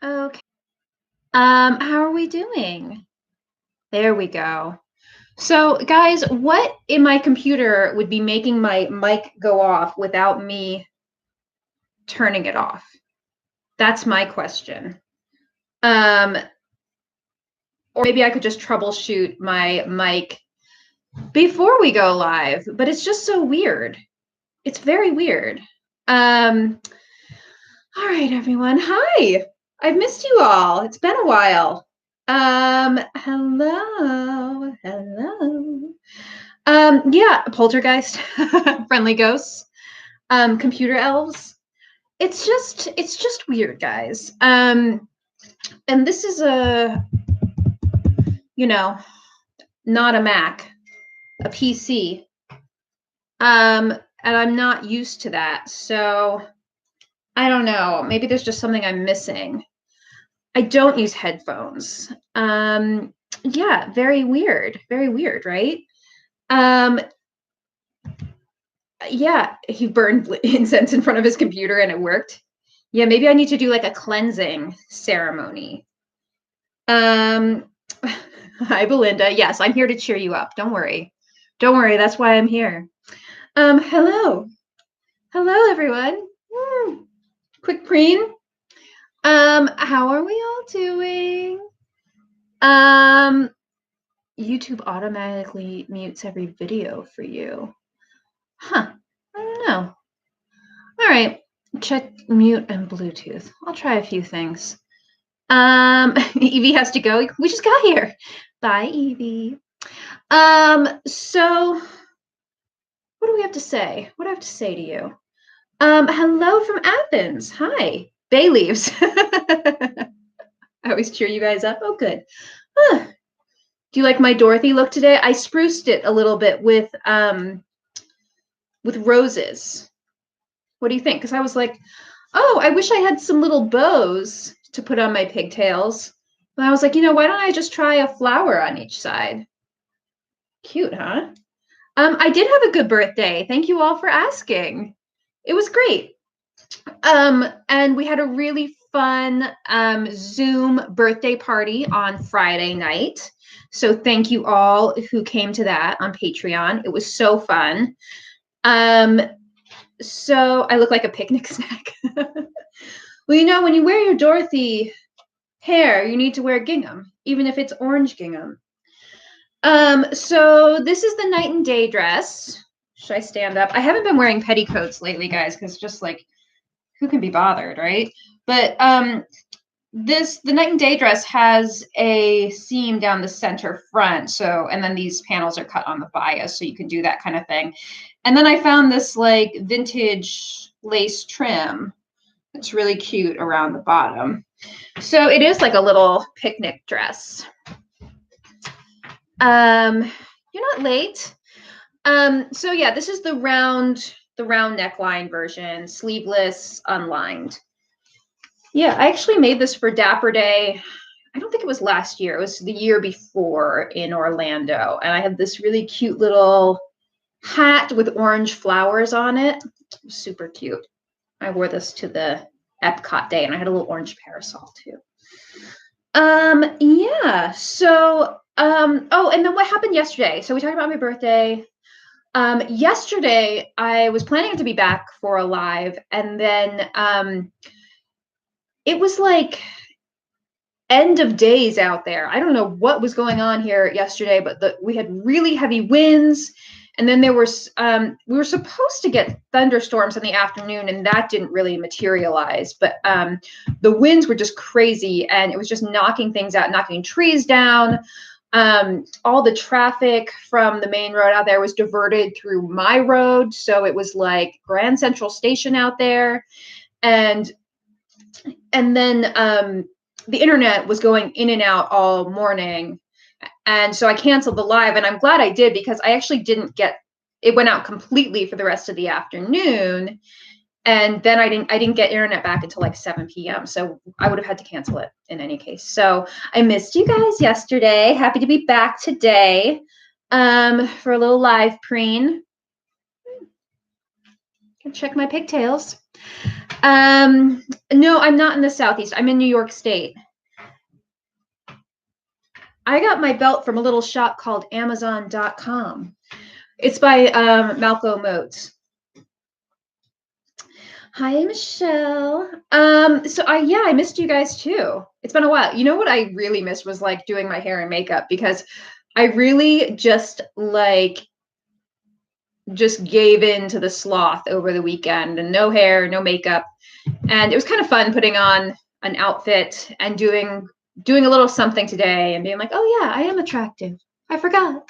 Okay. How are we doing? There we go. So, guys, what in my computer would be making my mic go off without me turning it off? That's my question. Um, or maybe I could just troubleshoot my mic before we go live, but it's just so weird. It's very weird. Um, all right, everyone. Hi. I've missed you all. It's been a while. Hello. Hello. Yeah, poltergeist, friendly ghosts, computer elves. It's just weird, guys. And this is you know, not a Mac, a PC. And I'm not used to that. So I don't know. Maybe there's just something I'm missing. I don't use headphones. Yeah, very weird. Very weird, right? Um, yeah, he burned incense in front of his computer and it worked. Yeah, maybe I need to do like a cleansing ceremony. Um, hi, Belinda. Yes, I'm here to cheer you up. Don't worry. Don't worry. That's why I'm here. Hello. Hello, everyone. Quick preen. How are we all doing? Um, YouTube automatically mutes every video for you. Huh. I don't know. All right. Check mute and Bluetooth. I'll try a few things. Evie has to go. We just got here. Bye, Evie. So what do we have to say? What do I have to say to you? Hello from Athens. Hi. Bay leaves. I always cheer you guys up. Oh, good. Huh. Do you like my Dorothy look today? I spruced it a little bit with roses. What do you think? Because I was like, oh, I wish I had some little bows to put on my pigtails. And I was like, why don't I just try a flower on each side? Cute, huh? I did have a good birthday. Thank you all for asking. It was great. And we had a really fun Zoom birthday party on Friday night. So thank you all who came to that on Patreon. It was so fun. So I look like a picnic snack. Well, when you wear your Dorothy hair, you need to wear gingham, even if it's orange gingham. So this is the night and day dress. Should I stand up? I haven't been wearing petticoats lately, guys, because just like who can be bothered, right? But the night and day dress has a seam down the center front, so and then these panels are cut on the bias, so you can do that kind of thing. And then I found this like vintage lace trim. It's really cute around the bottom. So it is like a little picnic dress. You're not late. So yeah, this is the round neckline version, sleeveless, unlined. Yeah, I actually made this for Dapper Day. I don't think it was last year. It was the year before in Orlando. And I had this really cute little hat with orange flowers on it. It was super cute. I wore this to the Epcot day and I had a little orange parasol too. Yeah. So, oh, and then what happened yesterday? So we talked about my birthday. Yesterday I was planning to be back for a live, and then it was like end of days out there. I don't know what was going on here yesterday, but we had really heavy winds, and then there was we were supposed to get thunderstorms in the afternoon, and that didn't really materialize. But the winds were just crazy, and it was just knocking things out, knocking trees down. All the traffic from the main road out there was diverted through my road, so it was like Grand Central Station out there, and then the internet was going in and out all morning, and so I canceled the live, and I'm glad I did because I actually didn't get it. Went out completely for the rest of the afternoon, and then I didn't get internet back until like 7 p.m. So I would have had to cancel it in any case. So I missed you guys yesterday. Happy to be back today for a little live preen. Check my pigtails. No, I'm not in the Southeast. I'm in New York State. I got my belt from a little shop called Amazon.com. It's by Malcolm Moats. Hi, Michelle. I missed you guys too. It's been a while. You know what I really missed was like doing my hair and makeup, because I really just gave in to the sloth over the weekend, and no hair, no makeup. And it was kind of fun putting on an outfit and doing a little something today and being like, oh yeah, I am attractive. I forgot.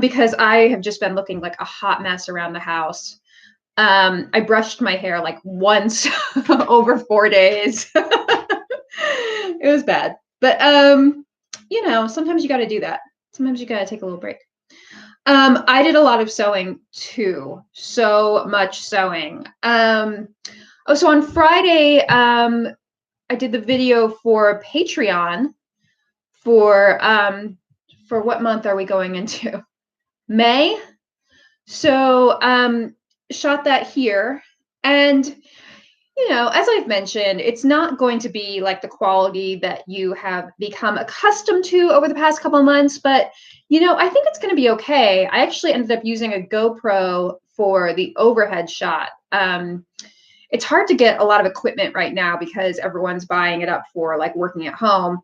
Because I have just been looking like a hot mess around the house. I brushed my hair like once over 4 days. It was bad. But sometimes you got to do that. Sometimes you got to take a little break. I did a lot of sewing too. So much sewing. So on Friday, I did the video for Patreon for what month are we going into? May. So shot that here. And as I've mentioned, it's not going to be like the quality that you have become accustomed to over the past couple of months, but I think it's going to be okay. I actually ended up using a GoPro for the overhead shot. It's hard to get a lot of equipment right now because everyone's buying it up for like working at home.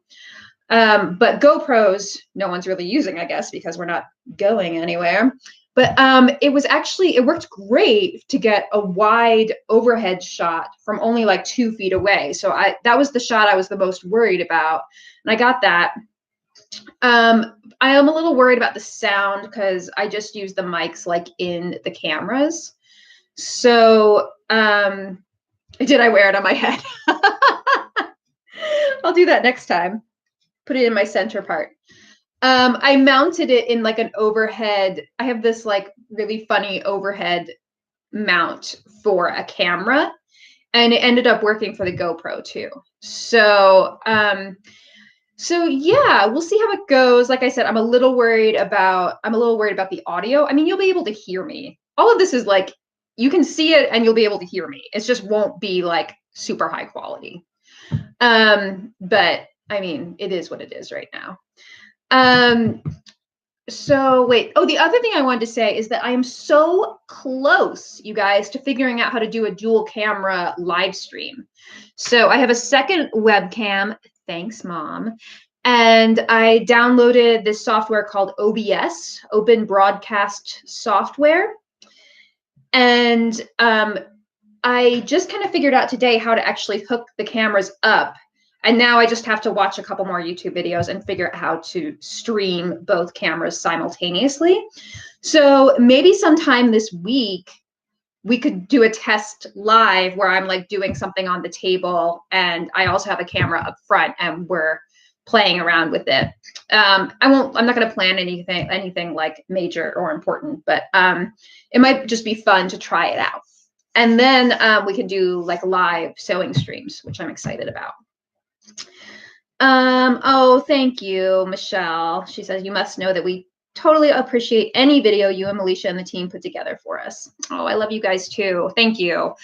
But GoPros, no one's really using, I guess, because we're not going anywhere. But it worked great to get a wide overhead shot from only like 2 feet away. So that was the shot I was the most worried about. And I got that. I am a little worried about the sound because I just use the mics like in the cameras. So did I wear it on my head? I'll do that next time. Put it in my center part. I mounted it in like an overhead. I have this like really funny overhead mount for a camera, and it ended up working for the GoPro too. So yeah, we'll see how it goes. Like I said, I'm a little worried about the audio. I mean, you'll be able to hear me. All of this is like, you can see it and you'll be able to hear me. It just won't be like super high quality. But I mean, it is what it is right now. So wait, the other thing I wanted to say is that I am so close, you guys, to figuring out how to do a dual camera live stream. So I have a second webcam. Thanks, Mom. And I downloaded this software called OBS, Open Broadcast Software. And I just kind of figured out today how to actually hook the cameras up. And now I just have to watch a couple more YouTube videos and figure out how to stream both cameras simultaneously. So maybe sometime this week, we could do a test live where I'm like doing something on the table and I also have a camera up front and we're playing around with it. I'm not going to plan anything like major or important, but it might just be fun to try it out. And then we can do like live sewing streams, which I'm excited about. Oh, thank you, Michelle. She says, you must know that we totally appreciate any video you and Alicia and the team put together for us. Oh, I love you guys too. Thank you.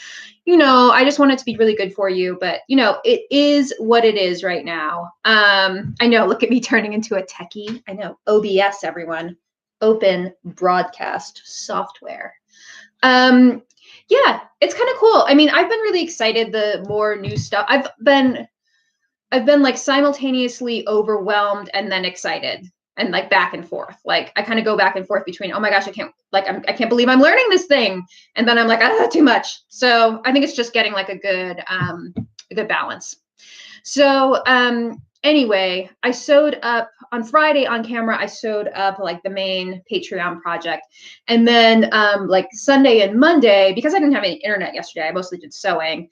I just want it to be really good for you, but it is what it is right now. I know, look at me turning into a techie. I know, OBS, everyone, Open Broadcast Software. Yeah, it's kind of cool. I mean, I've been really excited. The more new stuff, I've been like simultaneously overwhelmed and then excited and like back and forth. Like I kind of go back and forth between, oh my gosh, I can't believe I'm learning this thing. And then I'm like, too much. So I think it's just getting like a good balance. So anyway, I sewed up on Friday on camera. I sewed up like the main Patreon project. And then like Sunday and Monday, because I didn't have any internet yesterday, I mostly did sewing.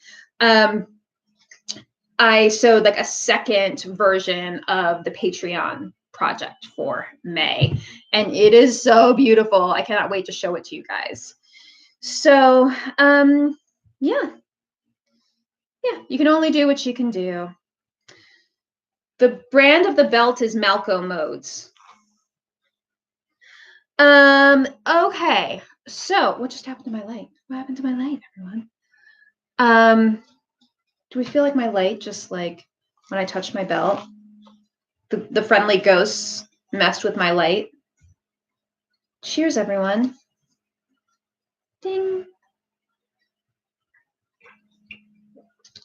I sewed like a second version of the Patreon project for May, and it is so beautiful. I cannot wait to show it to you guys. So, yeah, you can only do what you can do. The brand of the belt is Malco Modes. Okay. So what just happened to my light? What happened to my light, everyone? Do we feel like my light just like when I touched my belt? The friendly ghosts messed with my light. Cheers, everyone. Ding.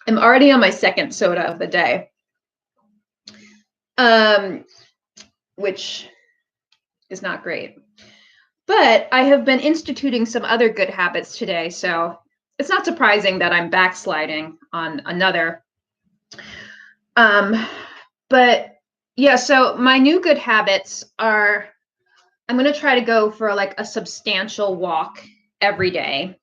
I'm already on my second soda of the day. Which is not great. But I have been instituting some other good habits today, so it's not surprising that I'm backsliding on another. But yeah, so my new good habits are I'm going to try to go for like a substantial walk every day.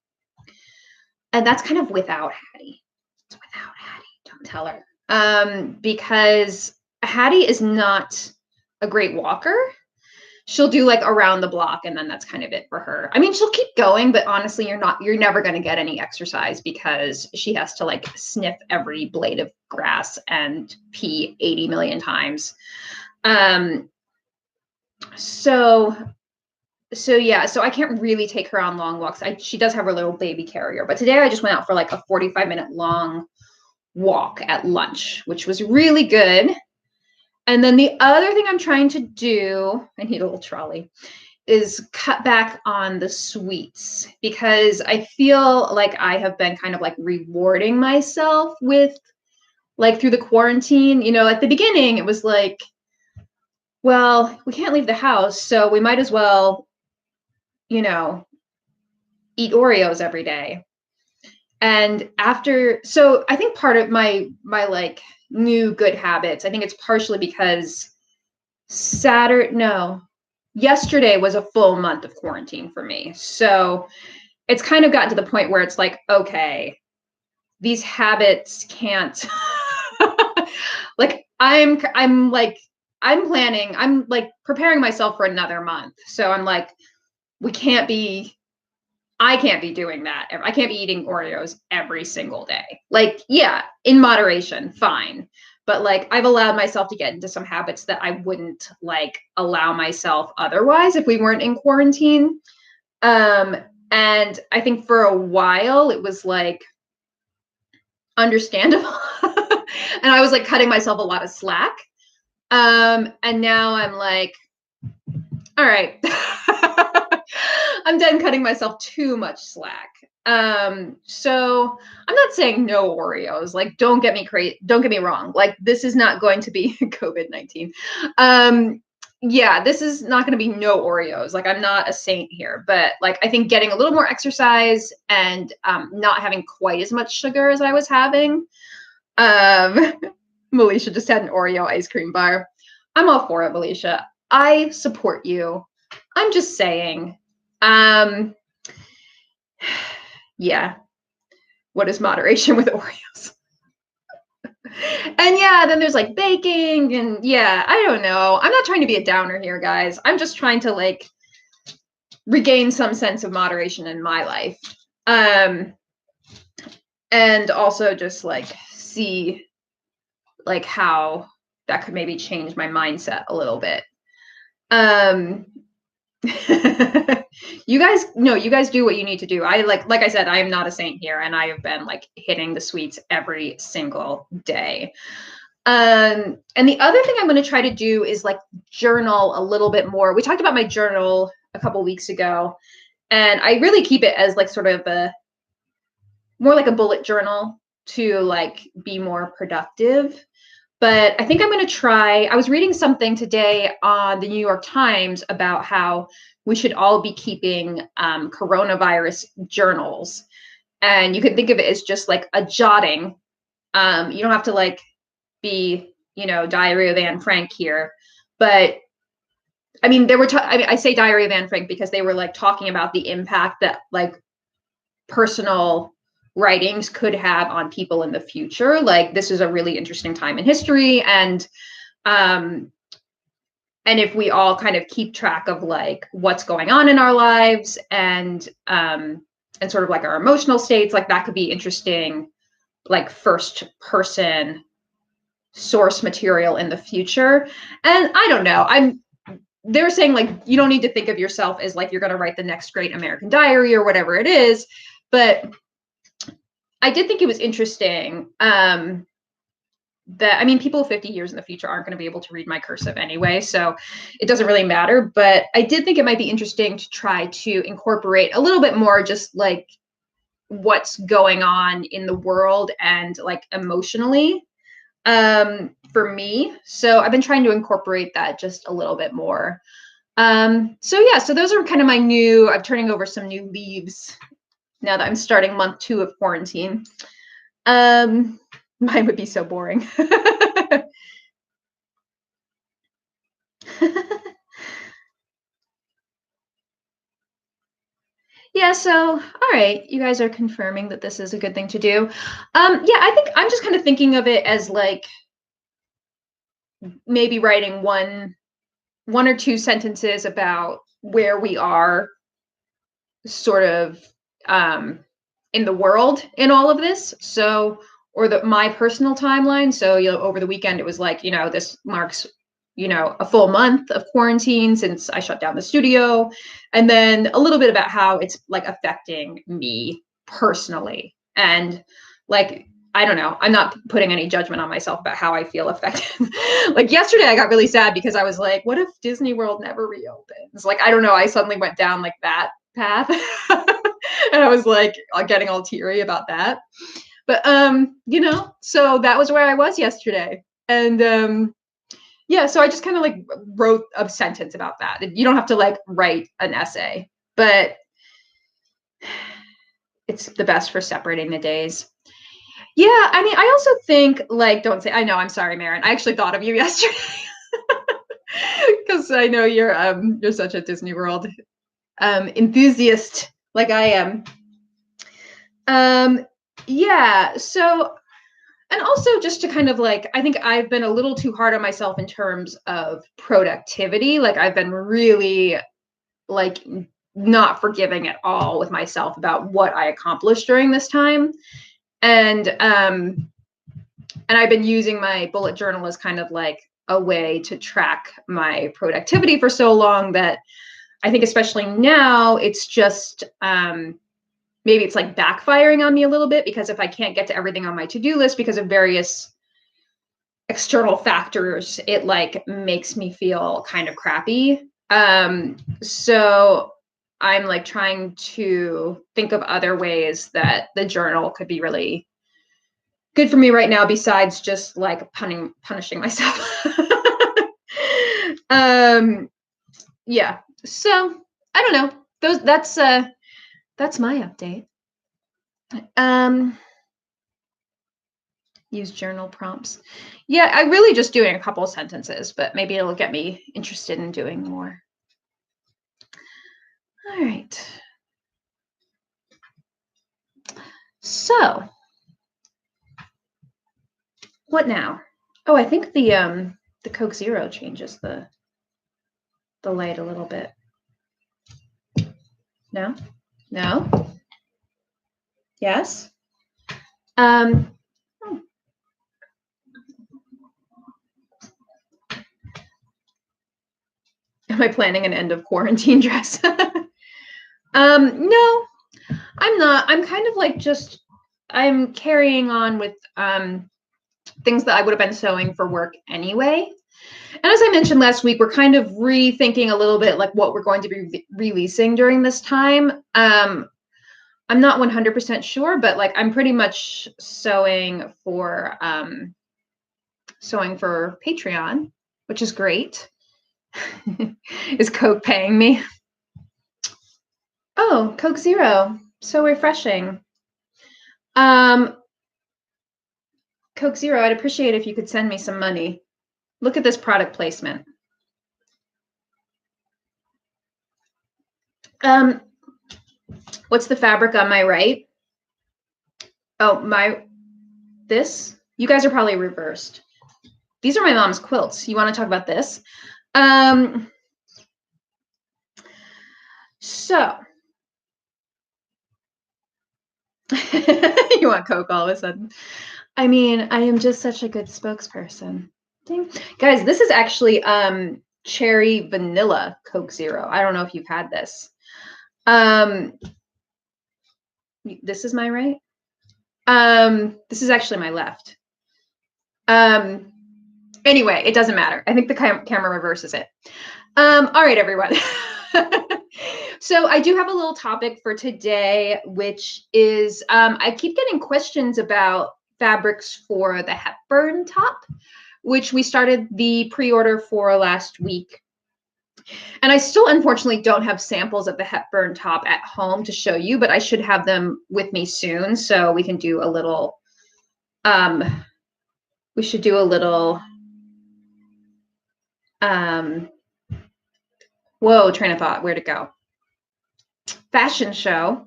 And that's kind of without Hattie. It's without Hattie. Don't tell her. Because Hattie is not a great walker. She'll do like around the block and then that's kind of it for her. I mean, she'll keep going, but honestly, you're never going to get any exercise because she has to like sniff every blade of grass and pee 80 million times. So I can't really take her on long walks. She does have her little baby carrier, but today I just went out for like a 45-minute long walk at lunch, which was really good. And then the other thing I'm trying to do, I need a little trolley, is cut back on the sweets because I feel like I have been kind of like rewarding myself with like through the quarantine. You know, at the beginning, it was like, well, we can't leave the house, so we might as well, you know, eat Oreos every day. And so I think part of my like new good habits, I think it's partially because yesterday was a full month of quarantine for me. So it's kind of gotten to the point where it's like, okay, these habits can't like I'm preparing myself for another month. So I'm like, I can't be doing that. I can't be eating Oreos every single day. Like, yeah, in moderation, fine. But like, I've allowed myself to get into some habits that I wouldn't like allow myself otherwise if we weren't in quarantine. And I think for a while it was like understandable. And I was like cutting myself a lot of slack. And now I'm like, all right. I'm done cutting myself too much slack. So I'm not saying no Oreos. Like, don't get me wrong. Like, this is not going to be COVID-19. Yeah, this is not going to be no Oreos. Like, I'm not a saint here, but like, I think getting a little more exercise and not having quite as much sugar as I was having. Melisha just had an Oreo ice cream bar. I'm all for it, Melisha. I support you. I'm just saying. Yeah. What is moderation with Oreos? And yeah, then there's like baking and yeah, I don't know. I'm not trying to be a downer here, guys. I'm just trying to like regain some sense of moderation in my life. And also just like see like how that could maybe change my mindset a little bit. You guys do what you need to do. Like I said, I am not a saint here and I have been like hitting the sweets every single day. And the other thing I'm going to try to do is like journal a little bit more. We talked about my journal a couple weeks ago and I really keep it as like sort of more like a bullet journal to like be more productive. But I think I'm going to try. I was reading something today on the New York Times about how we should all be keeping coronavirus journals. And you can think of it as just like a jotting. You don't have to like be, Diary of Anne Frank here. But I mean, I say Diary of Anne Frank because they were like talking about the impact that like personal writings could have on people in the future. Like this is a really interesting time in history. And if we all kind of keep track of like what's going on in our lives and sort of like our emotional states, like that could be interesting, like first person source material in the future. And I don't know, they're saying like, you don't need to think of yourself as like, you're going to write the next great American Diary or whatever it is. But I did think it was interesting. That, I mean, people 50 years in the future aren't going to be able to read my cursive anyway, so it doesn't really matter. But I did think it might be interesting to try to incorporate a little bit more just like what's going on in the world and like emotionally for me. So I've been trying to incorporate that just a little bit more. So yeah, so those are kind of I'm turning over some new leaves now that I'm starting month 2 of quarantine. Mine would be so boring. Yeah, so all right, you guys are confirming that this is a good thing to do. Yeah, I think I'm just kind of thinking of it as like maybe writing one or two sentences about where we are sort of in the world in all of this. So, or my personal timeline. So, over the weekend, it was like, this marks, a full month of quarantine since I shut down the studio. And then a little bit about how it's like affecting me personally. And like, I don't know, I'm not putting any judgment on myself about how I feel affected. Like yesterday, I got really sad because I was like, what if Disney World never reopens? Like, I don't know, I suddenly went down like that path. And I was like getting all teary about that. But so that was where I was yesterday. And yeah, so I just kind of like wrote a sentence about that. You don't have to like write an essay, but it's the best for separating the days. Yeah, I mean, I also think like, don't say, I know, I'm sorry, Marin. I actually thought of you yesterday because I know you're such a Disney World enthusiast like I am. Yeah, so, and also just to kind of like, I think I've been a little too hard on myself in terms of productivity. Like I've been really like not forgiving at all with myself about what I accomplished during this time. And I've been using my bullet journal as kind of like a way to track my productivity for so long that I think especially now it's just maybe it's like backfiring on me a little bit, because if I can't get to everything on my to-do list because of various external factors, it like makes me feel kind of crappy. So I'm like trying to think of other ways that the journal could be really good for me right now, besides just like punishing myself. Yeah. So I don't know. That's my update. Use journal prompts. Yeah, I'm really just doing a couple sentences, but maybe it'll get me interested in doing more. All right. So, what now? Oh, I think the Coke Zero changes the light a little bit. No? No? Yes? Am I planning an end of quarantine dress? No, I'm not. I'm kind of like I'm carrying on with things that I would have been sewing for work anyway. And as I mentioned last week, we're kind of rethinking a little bit like what we're going to be releasing during this time. I'm not 100% sure, but like I'm pretty much sewing for Patreon, which is great. Is Coke paying me? Oh, Coke Zero. So refreshing. Coke Zero, I'd appreciate if you could send me some money. Look at this product placement. What's the fabric on my right? Oh, this? You guys are probably reversed. These are my mom's quilts. You want to talk about this? So you want Coke all of a sudden? I mean, I am just such a good spokesperson. Ding. Guys, this is actually cherry vanilla Coke Zero. I don't know if you've had this. This is my right. This is actually my left. Anyway, it doesn't matter. I think the camera reverses it. All right, everyone. So I do have a little topic for today, which is I keep getting questions about fabrics for the Hepburn top, which we started the pre-order for last week. And I still, unfortunately, don't have samples of the Hepburn top at home to show you, but I should have them with me soon. So we can do a little, we should do a little, whoa, train of thought, where'd it go? Fashion show,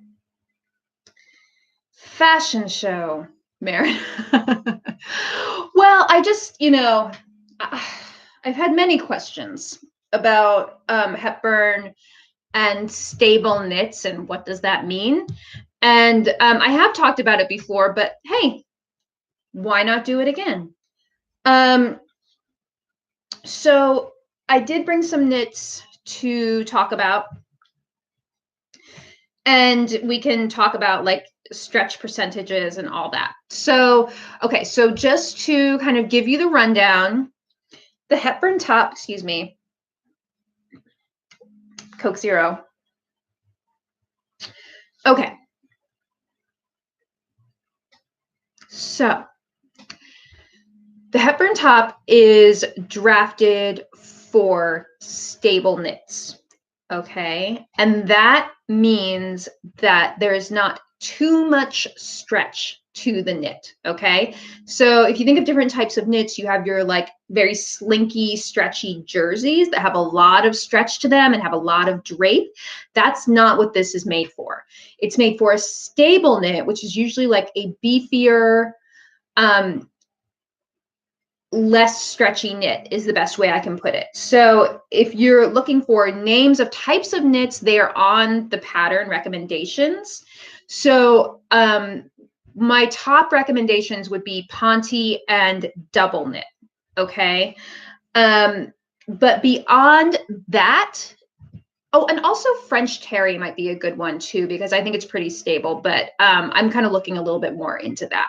Maren. Well, I just, I've had many questions about Hepburn and stable knits and what does that mean? And I have talked about it before, but hey, why not do it again? So I did bring some knits to talk about, and we can talk about like stretch percentages and all that. So, okay, so just to kind of give you the rundown, the Hepburn top, excuse me, Coke Zero. Okay. So the Hepburn top is drafted for stable knits. Okay. And that means that there is not too much stretch to the knit. Okay. So if you think of different types of knits, you have your like very slinky, stretchy jerseys that have a lot of stretch to them and have a lot of drape. That's not what this is made for. It's made for a stable knit, which is usually like a beefier, less stretchy knit is the best way I can put it. So if you're looking for names of types of knits, they are on the pattern recommendations. So my top recommendations would be Ponte and double knit. Okay. But beyond that, oh, and also French terry might be a good one too, because I think it's pretty stable, but I'm kind of looking a little bit more into that.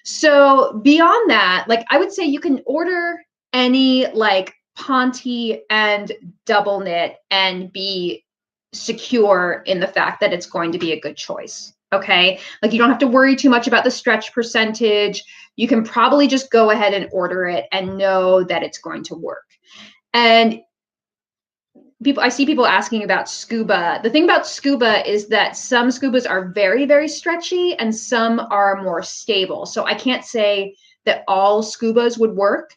So beyond that, like I would say you can order any like Ponte and double knit and be secure in the fact that it's going to be a good choice. Okay. Like you don't have to worry too much about the stretch percentage. You can probably just go ahead and order it and know that it's going to work. And I see people asking about scuba. The thing about scuba is that some scubas are very, very stretchy and some are more stable. So I can't say that all scubas would work.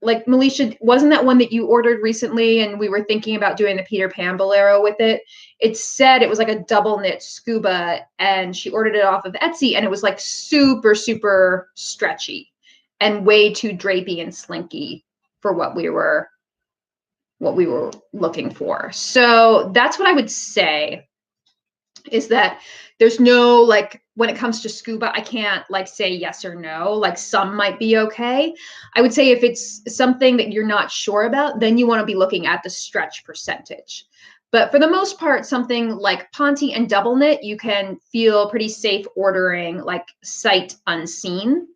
Like Melisha, wasn't that one that you ordered recently and we were thinking about doing the Peter Pan bolero with it? It said it was like a double knit scuba and she ordered it off of Etsy and it was like super, super stretchy and way too drapey and slinky for what we were looking for. So that's what I would say is that there's no, like, when it comes to scuba, I can't like say yes or no, like some might be okay. I would say if it's something that you're not sure about, then you want to be looking at the stretch percentage. But for the most part, something like Ponte and double knit, you can feel pretty safe ordering like sight unseen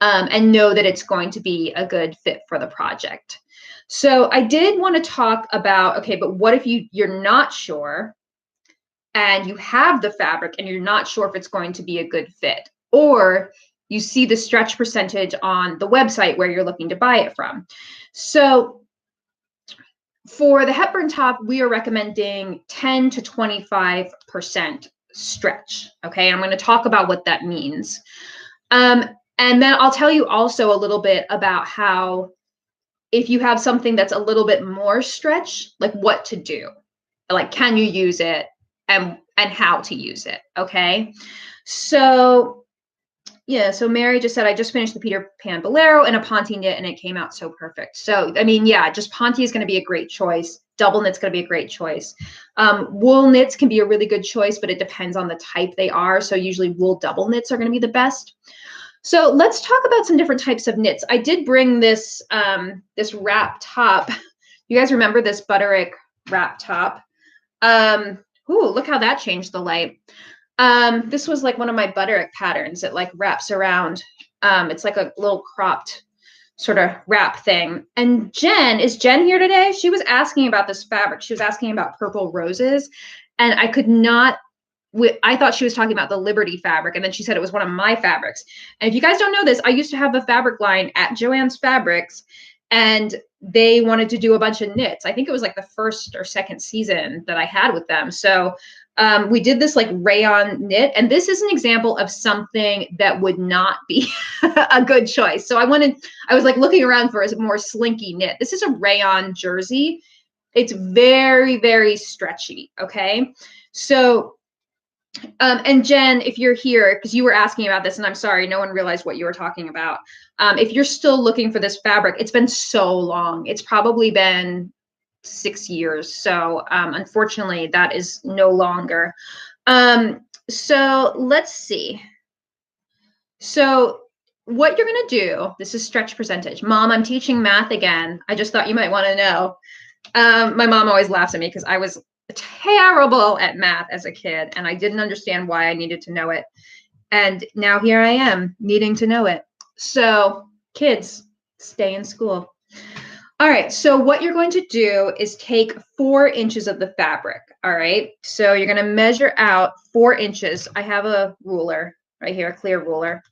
and know that it's going to be a good fit for the project. So I did want to talk about, okay, but what if you're not sure and you have the fabric and you're not sure if it's going to be a good fit, or you see the stretch percentage on the website where you're looking to buy it from. So for the Hepburn top, we are recommending 10 to 25% stretch. Okay, I'm going to talk about what that means. And then I'll tell you also a little bit about how if you have something that's a little bit more stretch, like what to do, like can you use it and how to use it. Okay. So yeah, so Mary just said, I just finished the Peter Pan bolero and a Ponte knit and it came out so perfect. So, I mean, yeah, just Ponte is going to be a great choice. Double knit's going to be a great choice. Wool knits can be a really good choice, but it depends on the type they are. So usually wool double knits are going to be the best. So let's talk about some different types of knits. I did bring this this wrap top. You guys remember this Butterick wrap top? Ooh, look how that changed the light. This was like one of my Butterick patterns. It like wraps around. It's like a little cropped sort of wrap thing. And is Jen here today? She was asking about this fabric. She was asking about purple roses, and I could not. I thought she was talking about the Liberty fabric, and then she said it was one of my fabrics. And if you guys don't know this, I used to have a fabric line at Joann's Fabrics, and they wanted to do a bunch of knits. I think it was like the first or second season that I had with them. So we did this like rayon knit, and this is an example of something that would not be a good choice. So I was like looking around for a more slinky knit. This is a Rayon Jersey. It's very, very stretchy. Okay. So and Jen, if you're here, because you were asking about this, and I'm sorry, no one realized what you were talking about. If you're still looking for this fabric, it's been so long. It's probably been 6 years. So unfortunately, that is no longer. So let's see. So what you're going to do, this is stretch percentage. Mom, I'm teaching math again. I just thought you might want to know. My mom always laughs at me because I was terrible at math as a kid, and I didn't understand why I needed to know it. And now here I am needing to know it. So kids, stay in school. All right, so what you're going to do is take 4 inches of the fabric. All right, so you're going to measure out 4 inches. I have a ruler right here, a clear ruler.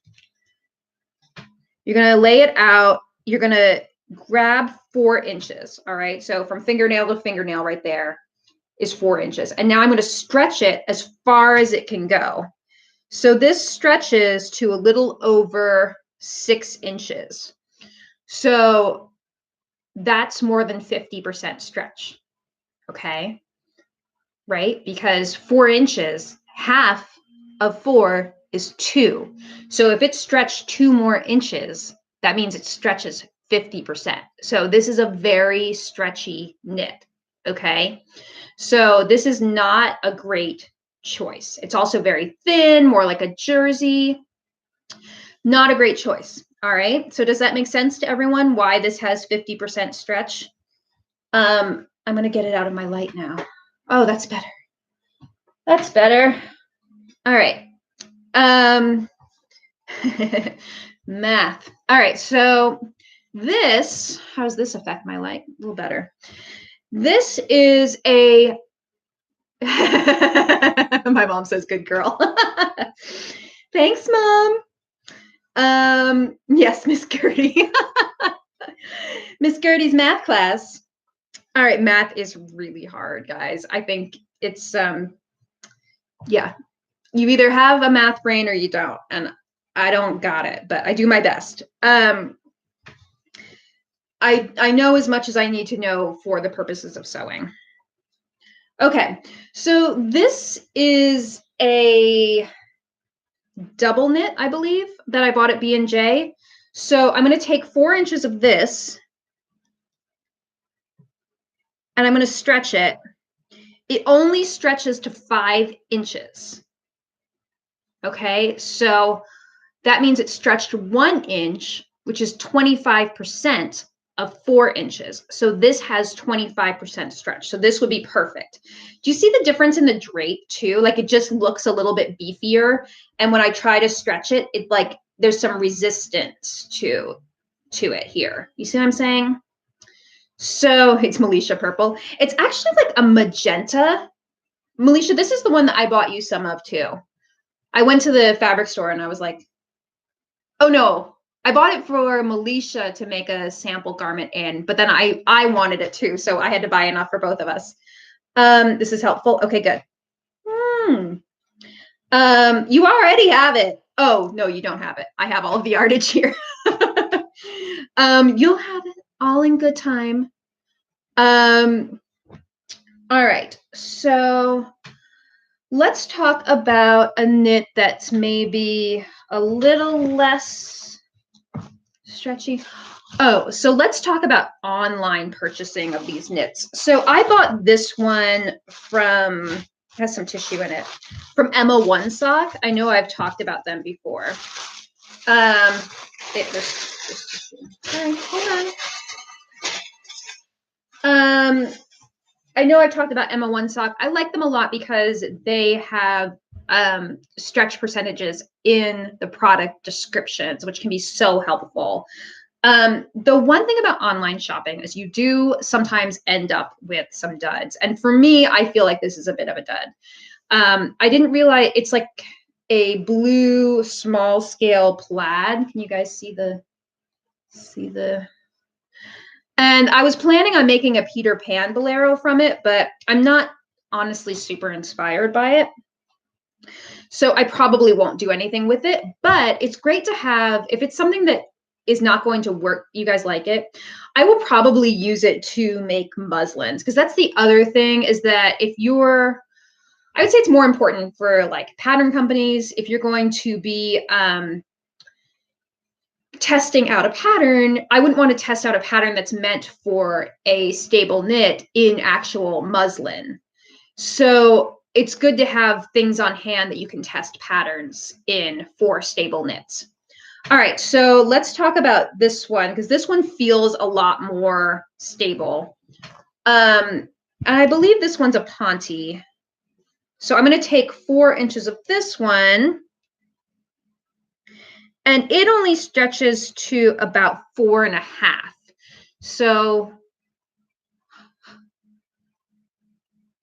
You're going to lay it out. You're going to grab 4 inches. All right, so from fingernail to fingernail right there is 4 inches. And now I'm going to stretch it as far as it can go. So this stretches to a little over 6 inches. So that's more than 50% stretch. Okay. Right? Because 4 inches, half of 4 is 2. So if it stretched 2 more inches, that means it stretches 50%. So this is a very stretchy knit. Okay. So this is not a great choice. It's also very thin, more like a jersey. Not a great choice. All right. So does that make sense to everyone why this has 50% stretch? I'm going to get it out of my light now. Oh, that's better. That's better. All right. Math. All right. So this, how does this affect my light? A little better. This is a, my mom says, good girl. Thanks, Mom. Yes, Miss Gertie. Miss Gertie's math class. All right, math is really hard, guys. I think it's, yeah, you either have a math brain or you don't, and I don't got it, but I do my best. I know as much as I need to know for the purposes of sewing. Okay, so this is a double knit, I believe, that I bought at B&J. So I'm going to take 4 inches of this, and I'm going to stretch it. It only stretches to 5 inches. Okay, so that means it stretched 1 inch, which is 25% of 4 inches. So this has 25% stretch. So this would be perfect. Do you see the difference in the drape too? Like it just looks a little bit beefier. And when I try to stretch it, it like there's some resistance to it here. You see what I'm saying? So it's Melisha purple. It's actually like a magenta. Melisha, this is the one that I bought you some of too. I went to the fabric store and I was like, oh no, I bought it for Melisha to make a sample garment in, but then I wanted it too. So I had to buy enough for both of us. This is helpful. Okay, good. You already have it. Oh, no, you don't have it. I have all of the yardage here. You'll have it all in good time. All right. So let's talk about a knit that's maybe a little less stretchy. Oh, so let's talk about online purchasing of these knits. So I bought this one from, has some tissue in it, from Emma One Sock. I know I've talked about them before. Sorry, hold on. I know I've talked about Emma One Sock. I like them a lot because they have stretch percentages in the product descriptions, which can be so helpful. The one thing about online shopping is you do sometimes end up with some duds. And for me, I feel like this is a bit of a dud. I didn't realize it's like a blue small scale plaid. Can you guys see the and I was planning on making a Peter Pan bolero from it, but I'm not honestly super inspired by it. So I probably won't do anything with it, but it's great to have, if it's something that is not going to work, you guys like it, I will probably use it to make muslins, because that's the other thing is that if you're, I would say it's more important for like pattern companies, if you're going to be testing out a pattern, I wouldn't want to test out a pattern that's meant for a stable knit in actual muslin. So it's good to have things on hand that you can test patterns in for stable knits. All right, so let's talk about this one because this one feels a lot more stable. I believe this one's a Ponte. So I'm going to take 4 inches of this one. And it only stretches to about 4.5. So,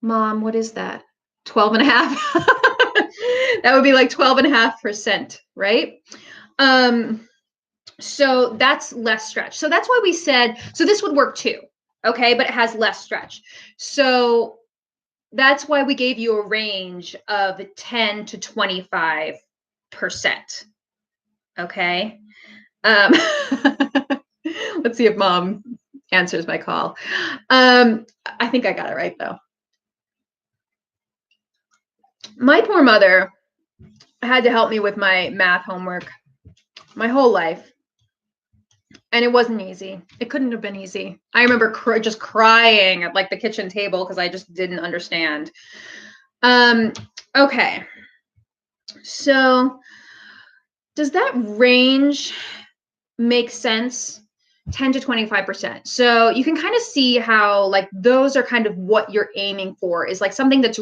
Mom, what is that? 12.5? That would be like 12.5%, right? So that's less stretch. So that's why we said, so this would work too, okay? But it has less stretch. So that's why we gave you a range of 10 to 25%. Okay. Let's see if Mom answers my call. I think I got it right though. My poor mother had to help me with my math homework my whole life. And it wasn't easy. It couldn't have been easy. I remember just crying at like the kitchen table because I just didn't understand. Okay. So does that range make sense? 10 to 25%. So you can kind of see how like those are kind of what you're aiming for is like something that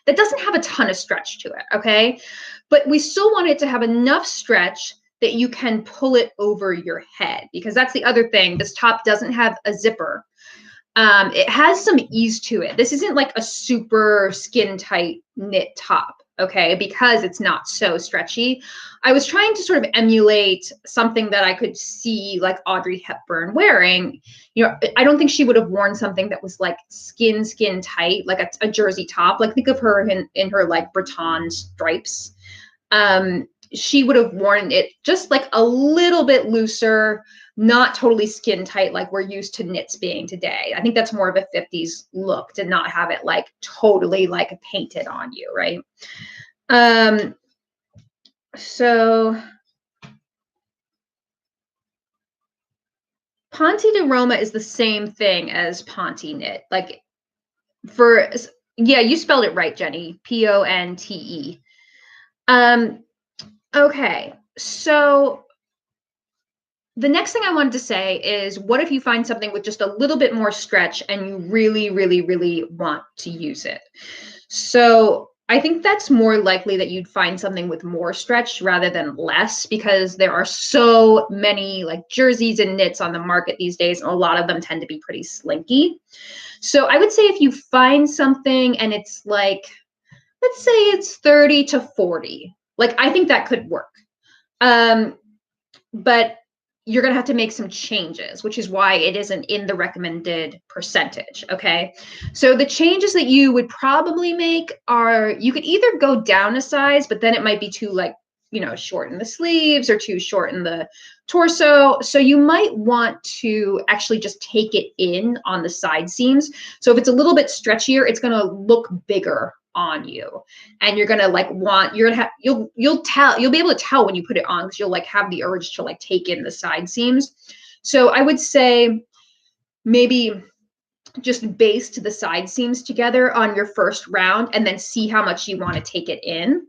doesn't have a ton of stretch to it. Okay. But we still want it to have enough stretch that you can pull it over your head, because that's the other thing. This top doesn't have a zipper. It has some ease to it. This isn't like a super skin tight knit top, okay, because it's not so stretchy. I was trying to sort of emulate something that I could see like Audrey Hepburn wearing. You know, I don't think she would have worn something that was like skin tight, like a jersey top. Like think of her in her like Breton stripes. She would have worn it just like a little bit looser, not totally skin tight like we're used to knits being today. I think that's more of a 50s look to not have it like totally like painted on you, right? So Ponte de Roma is the same thing as Ponte knit. Like yeah, you spelled it right, Jenny. Ponte. Okay, so the next thing I wanted to say is, what if you find something with just a little bit more stretch and you really, really, really want to use it? So I think that's more likely that you'd find something with more stretch rather than less, because there are so many like jerseys and knits on the market these days, and a lot of them tend to be pretty slinky. So I would say if you find something and it's like, let's say it's 30 to 40, like I think that could work. But you're going to have to make some changes, which is why it isn't in the recommended percentage. Okay. So the changes that you would probably make are, you could either go down a size, but then it might be too like, you know, short in the sleeves or too short in the torso. So you might want to actually just take it in on the side seams. So if it's a little bit stretchier, it's going to look bigger on you, and you're gonna like you're gonna have you'll be able to tell when you put it on, because you'll like have the urge to like take in the side seams. So I would say maybe just baste the side seams together on your first round and then see how much you want to take it in.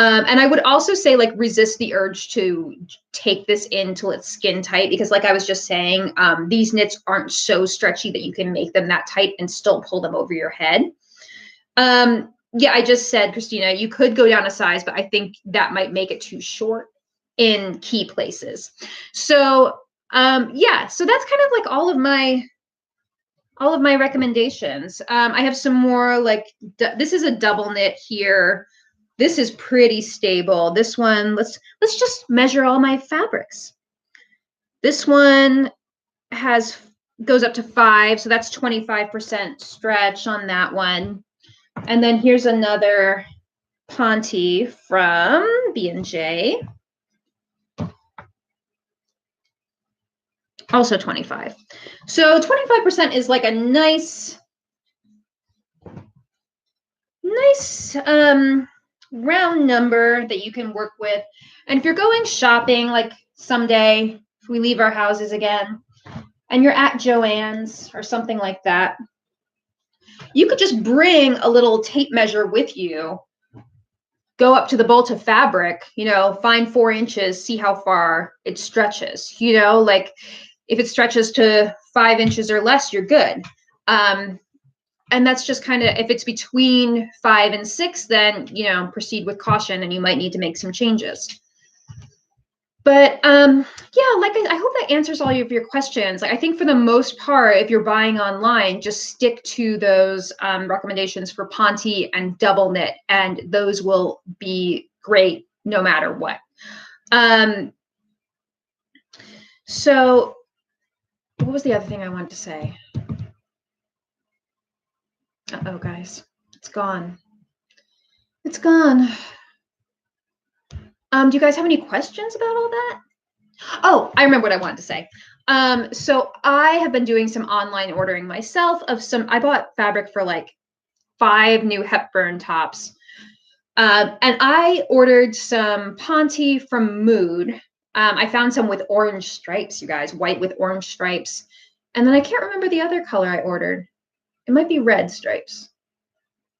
And I would also say, like, resist the urge to take this in till it's skin tight, because like I was just saying, these knits aren't so stretchy that you can make them that tight and still pull them over your head. Yeah, I just said, Christina, you could go down a size, but I think that might make it too short in key places. So yeah, so that's kind of like all of my recommendations. I have some more, like, this is a double knit here. This is pretty stable. This one, let's just measure all my fabrics. This one goes up to 5, so that's 25% stretch on that one. And then here's another Ponte from B&J. Also 25. So 25% is like a nice round number that you can work with. And if you're going shopping, like someday, if we leave our houses again, and you're at Joann's or something like that, you could just bring a little tape measure with you, go up to the bolt of fabric, you know, find 4 inches, see how far it stretches, you know, like if it stretches to 5 inches or less, you're good. And that's just kind of, if it's between 5 and 6, then, you know, proceed with caution and you might need to make some changes. But yeah, like I hope that answers all of your questions. Like, I think for the most part, if you're buying online, just stick to those recommendations for Ponte and double knit, and those will be great no matter what. So what was the other thing I wanted to say? Uh-oh, guys, it's gone. It's gone. Do you guys have any questions about all that? Oh, I remember what I wanted to say. So I have been doing some online ordering myself of I bought fabric for like 5 new Hepburn tops. And I ordered some Ponte from Mood. I found some with orange stripes, you guys, white with orange stripes. And then I can't remember the other color I ordered. It might be red stripes.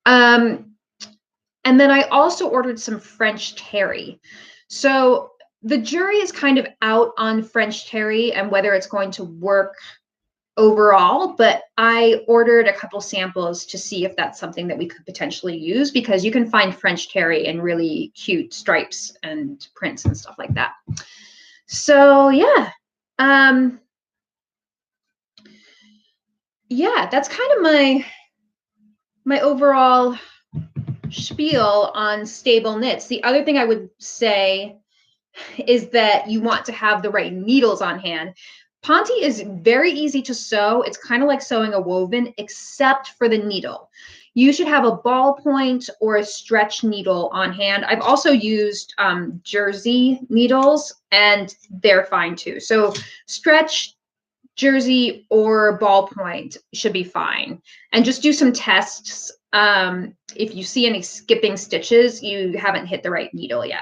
And then I also ordered some French terry. So the jury is kind of out on French terry and whether it's going to work overall, but I ordered a couple samples to see if that's something that we could potentially use, because you can find French terry in really cute stripes and prints and stuff like that. So yeah. Yeah, that's kind of my overall spiel on stable knits. The other thing I would say is that you want to have the right needles on hand. Ponte is very easy to sew. It's kind of like sewing a woven, except for the needle. You should have a ballpoint or a stretch needle on hand. I've also used Jersey needles, and they're fine too. So stretch, Jersey, or ballpoint should be fine. And just do some tests. If you see any skipping stitches, you haven't hit the right needle yet.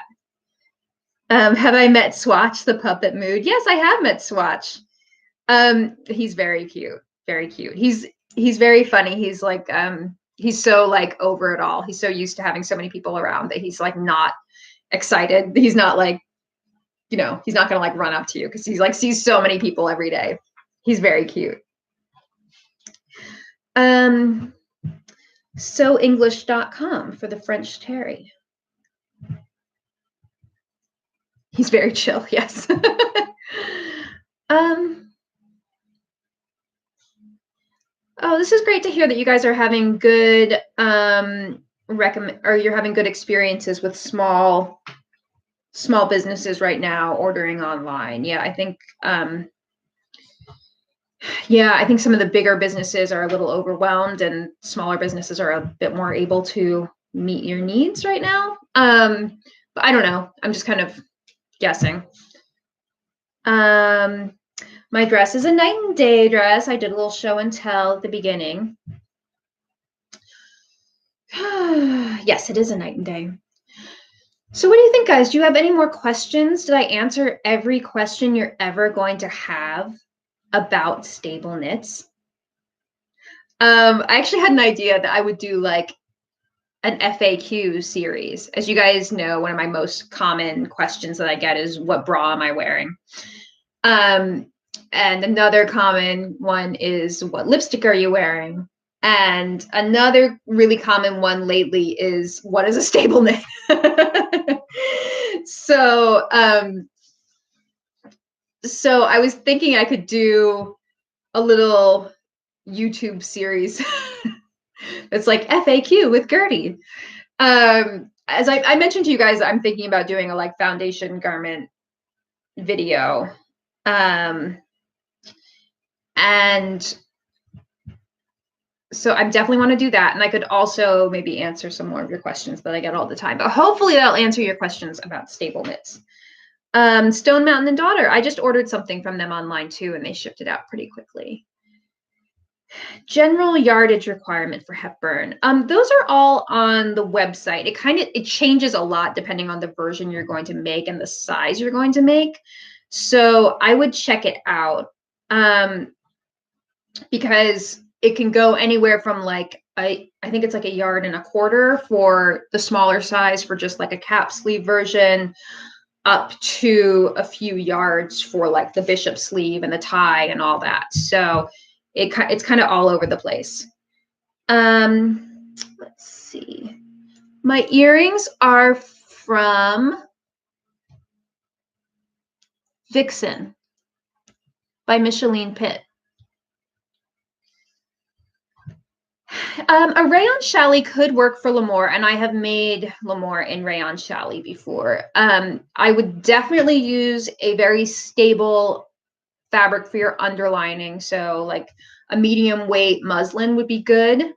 Have I met Swatch, the puppet mood? Yes, I have met Swatch. He's very cute, very cute. He's very funny. He's like, he's so like over it all. He's so used to having so many people around that he's like not excited. He's not like, you know, he's not gonna like run up to you because he's like sees so many people every day. He's very cute. SewEnglish.com for the French terry. He's very chill, yes. Oh, this is great to hear that you guys are having good you're having good experiences with small businesses right now ordering online. Yeah, I think I think some of the bigger businesses are a little overwhelmed and smaller businesses are a bit more able to meet your needs right now. But I don't know. I'm just kind of guessing. My dress is a night and day dress. I did a little show and tell at the beginning. Yes, it is a night and day. So what do you think, guys? Do you have any more questions? Did I answer every question you're ever going to have about stable knits? I actually had an idea that I would do like an FAQ series. As you guys know, one of my most common questions that I get is, what bra am I wearing? And another common one is, what lipstick are you wearing? And another really common one lately is, what is a stable knit? So, so I was thinking I could do a little YouTube series that's like FAQ with Gertie. As I mentioned to you guys, I'm thinking about doing a like foundation garment video. And so I definitely want to do that. And I could also maybe answer some more of your questions that I get all the time, but hopefully that'll answer your questions about stable knits. Stone Mountain and Daughter, I just ordered something from them online too, and they shipped it out pretty quickly. General yardage requirement for Hepburn. Those are all on the website. It changes a lot depending on the version you're going to make and the size you're going to make. So I would check it out, because it can go anywhere from like, I think it's like 1.25 yards for the smaller size for just like a cap sleeve version, up to a few yards for like the bishop sleeve and the tie and all that. So it's kind of all over the place. Let's see. My earrings are from Vixen by Micheline Pitt. A rayon challis could work for Lemoire, and I have made Lemoire in rayon challis before. I would definitely use a very stable fabric for your underlining. So like a medium weight muslin would be good.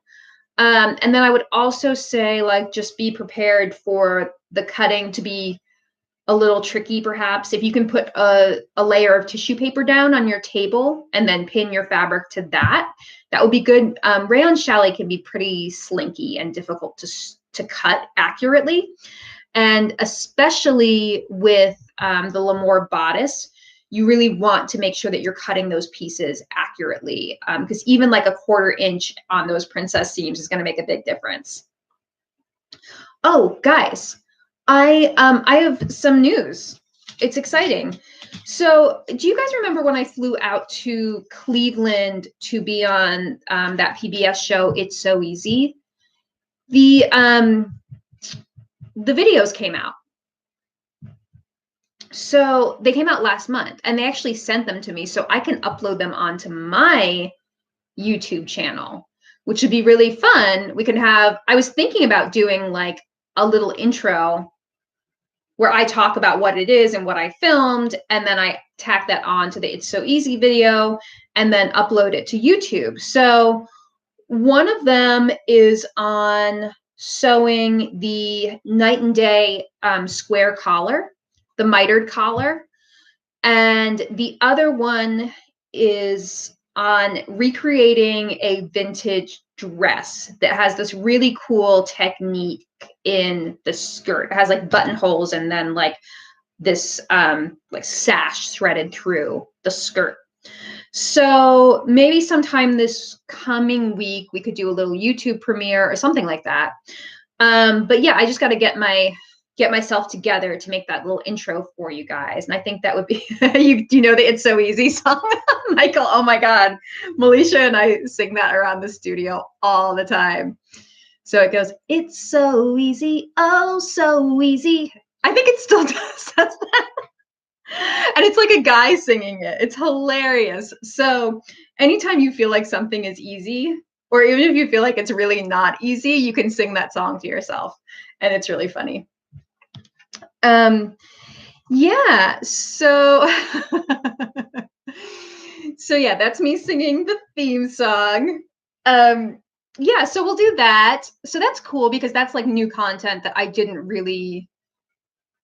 And then I would also say, like, just be prepared for the cutting to be a little tricky, perhaps. If you can put a layer of tissue paper down on your table and then pin your fabric to that, that would be good. Rayon challis can be pretty slinky and difficult to cut accurately. And especially with the Lemoire bodice, you really want to make sure that you're cutting those pieces accurately, because even like a 1/4 inch on those princess seams is going to make a big difference. Oh, guys, I have some news. It's exciting. So do you guys remember when I flew out to Cleveland to be on that PBS show, It's So Easy? The videos came out. So they came out last month, and they actually sent them to me so I can upload them onto my YouTube channel, which would be really fun. We could have, I was thinking about doing like a little intro where I talk about what it is and what I filmed, and then I tack that on to the It's So Easy video and then upload it to YouTube. So one of them is on sewing the night and day square collar, the mitered collar. And the other one is on recreating a vintage dress that has this really cool technique in the skirt. It has like buttonholes and then like this like sash threaded through the skirt. So maybe sometime this coming week we could do a little YouTube premiere or something like that. But yeah, I just got to get myself together to make that little intro for you guys. And I think that would be, you know, the It's So Easy song, Michael. Oh my God. Melisha and I sing that around the studio all the time. So it goes, it's so easy. Oh, so easy. I think it still does. And it's like a guy singing it. It's hilarious. So anytime you feel like something is easy, or even if you feel like it's really not easy, you can sing that song to yourself. And it's really funny. Yeah, so so yeah, that's me singing the theme song. Yeah, so we'll do that. So that's cool because that's like new content that I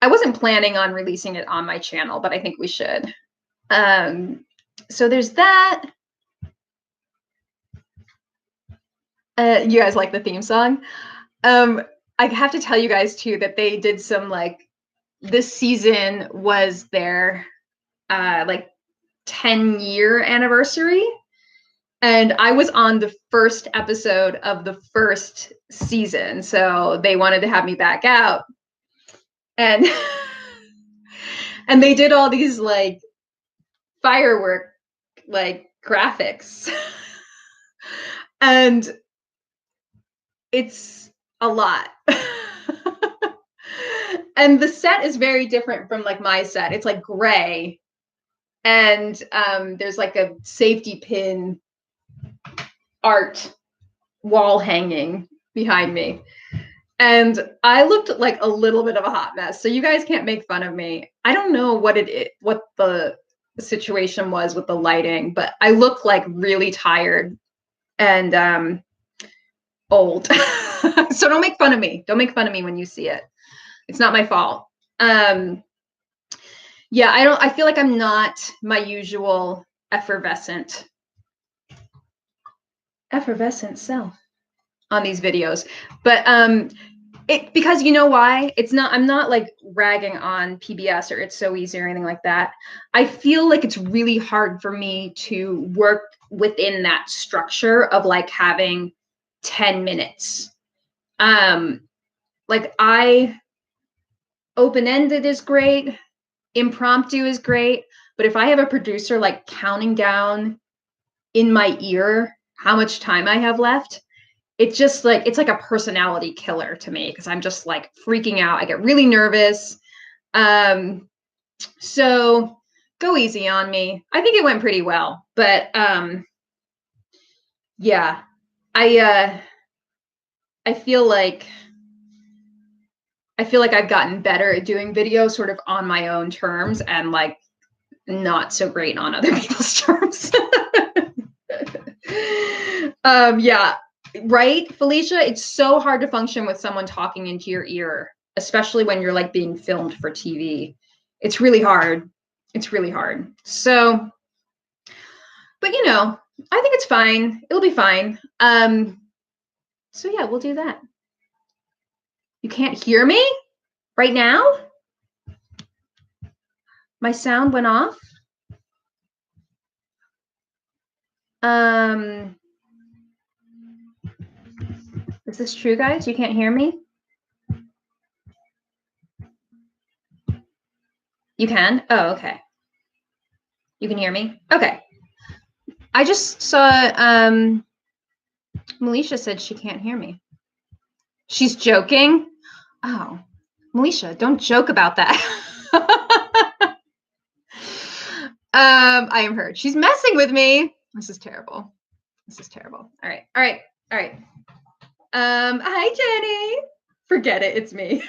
wasn't planning on releasing it on my channel, but I think we should. So there's that. You guys like the theme song? I have to tell you guys too that they did some like, this season was their like 10-year anniversary. And I was on the first episode of the first season, so they wanted to have me back out. And and they did all these like firework like graphics. And it's a lot. And the set is very different from like my set. It's like gray, and there's like a safety pin art wall hanging behind me. And I looked like a little bit of a hot mess. So you guys can't make fun of me. I don't know what the situation was with the lighting, but I look like really tired and old. So don't make fun of me. Don't make fun of me when you see it. It's not my fault. Yeah, I feel like I'm not my usual effervescent self on these videos. But because you know why? I'm not like ragging on PBS or It's So Easy or anything like that. I feel like it's really hard for me to work within that structure of like having 10 minutes. Like open-ended is great, impromptu is great, but if I have a producer like counting down in my ear how much time I have left, it's just like, it's like a personality killer to me, because I'm just like freaking out. I get really nervous. So go easy on me. I think it went pretty well, but yeah, I feel like I've gotten better at doing video sort of on my own terms, and like not so great on other people's terms. Yeah, right, Felicia? It's so hard to function with someone talking into your ear, especially when you're like being filmed for TV. It's really hard. It's really hard. So, but you know, I think it's fine. It'll be fine. So yeah, we'll do that. You can't hear me right now? My sound went off. Is this true, guys? You can't hear me? You can? Oh, okay. You can hear me? Okay. I just saw Melisha said she can't hear me. She's joking? Oh, Melisha, don't joke about that. I am hurt. She's messing with me. This is terrible. This is terrible. All right. All right. All right. Hi, Jenny. Forget it. It's me.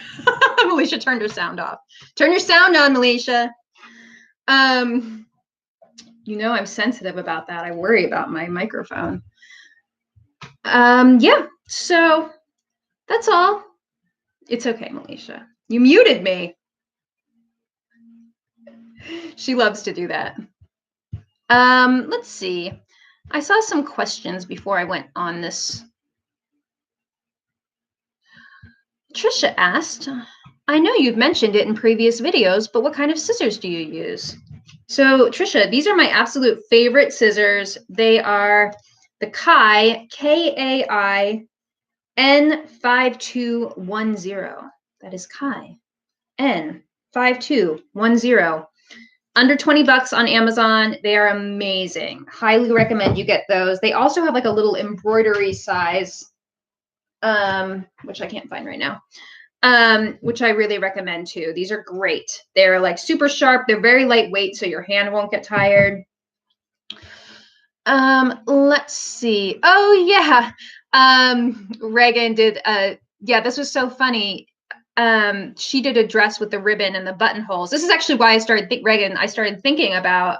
Melisha turned her sound off. Turn your sound on, Melisha. You know, I'm sensitive about that. I worry about my microphone. Yeah, so that's all. It's okay, Melisha. You muted me. She loves to do that. Let's see. I saw some questions before I went on this. Trisha asked, I know you've mentioned it in previous videos, but what kind of scissors do you use? So Trisha, these are my absolute favorite scissors. They are the Kai, Kai N5210. That is Kai N5210. Under 20 bucks on Amazon. They are amazing. Highly recommend you get those. They also have like a little embroidery size, which I can't find right now, which I really recommend too. These are great. They're like super sharp. They're very lightweight, so your hand won't get tired. Let's see. Oh yeah. Reagan did, yeah, this was so funny. She did a dress with the ribbon and the buttonholes. This is actually why I started thinking about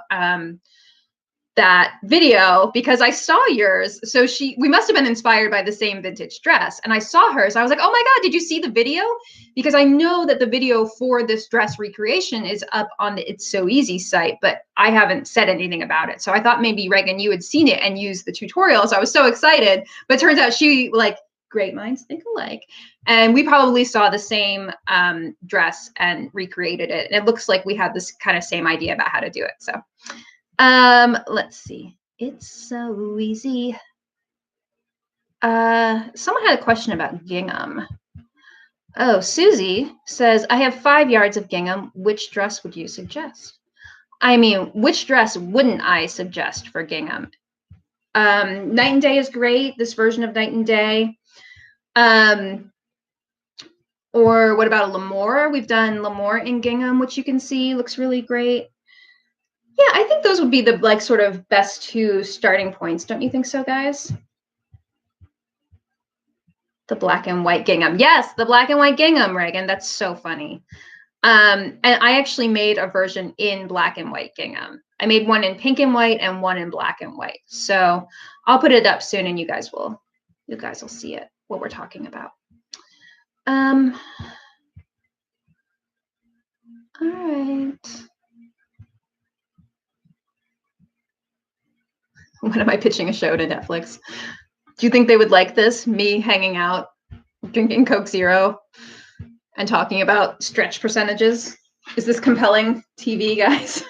that video, because I saw yours. So we must have been inspired by the same vintage dress, and I saw hers. I was like, oh my God, did you see the video? Because I know that the video for this dress recreation is up on the It's So Easy site, but I haven't said anything about it. So I thought maybe Reagan, you had seen it and used the tutorial. So I was so excited, but it turns out she great minds think alike. And we probably saw the same dress and recreated it. And it looks like we had this kind of same idea about how to do it. So let's see. It's so easy. Someone had a question about gingham. Oh, Susie says, I have 5 yards of gingham. Which dress would you suggest? I mean, which dress wouldn't I suggest for gingham? Night and Day is great, this version of Night and Day. Or what about a L'Amour? We've done L'Amour in gingham, which you can see looks really great. Yeah, I think those would be the like sort of best 2 starting points. Don't you think so, guys? The black and white gingham. Yes, the black and white gingham, Reagan. That's so funny. And I actually made a version in black and white gingham. I made one in pink and white and one in black and white. So I'll put it up soon and you guys will see it, what we're talking about. All right. When am I pitching a show to Netflix? Do you think they would like this? Me hanging out, drinking Coke Zero, and talking about stretch percentages? Is this compelling TV, guys?